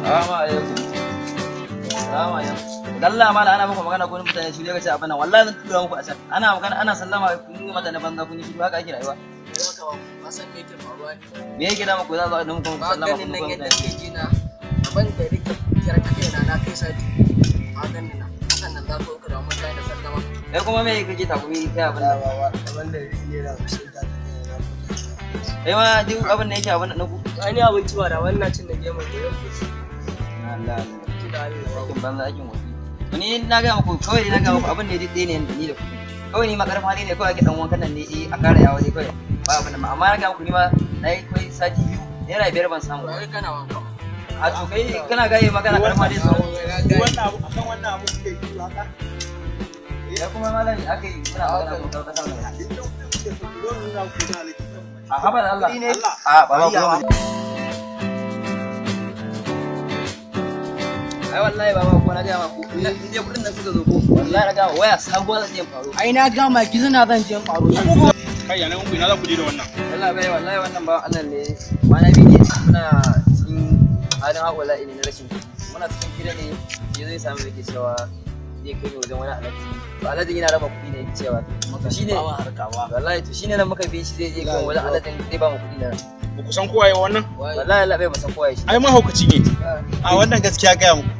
Salamu alaikum. Salamu alaikum. Dalla mala ana muku magana kun mutane shi ne kace abin nan wallahi zan tura muku a can. Ana magana ana sallama kun yi mata na banza kun yi shi haka ake rayuwa. Ba san me yake faruwa ne. Me yake da muku za zo da muku sallama kun nan yadda ke ji na abin da rike kira ta kai na kai sati. A ganin nan sannan za ku kira mutane da sallama. Kai kuma me kake takumi kai abin nan? Abin da rike na sai ta kai na. Kai ma duk abin da yake abin nan ku. Ai ni abinci ba da wannan cin da gemu da yau. Allah aikin banza aikin wani. Ni na ga muku kawai na ga muku abin da dai ne da ni da ku. Kawai ni ma karfin hali ne kawai ake dan wankan nan ne a kara yawa dai kawai. Ba abin nan amma na ga muku ni ma nayi kai sati biyu naira 5 ban samu. Kai kana wanka. A to kai kana gaye magana karfin hali sau. Wannan abu akan wannan abu ke yi haka. Ya kuma malam aka yi muna magana ko ka samu. A haba da Allah. A baba ko ai wallahi baba ko na ga ma ku in dai kudin nan suka zo ko wallahi na ga waya sabuwa zan je faru. Ai na ga ma kizuna zan je faro. Kai yana ku ina za ku je da wannan? Wallahi wannan ba Allah ne mana bi ne muna cikin halin haƙula ne na rashin muna cikin gida ne ya zai samu yake cewa zai kai wajen wani alaji to alajin yana raba kuɗi ne yake cewa to shine wallahi to shine nan muka bi shi zai je kan wajen alajin zai ba mu kuɗi na Ba ku san kowa ya wannan? wallahi Allah bai ba san kowa shi Ai mahaukaci ne. A wannan gaskiya gaya muku.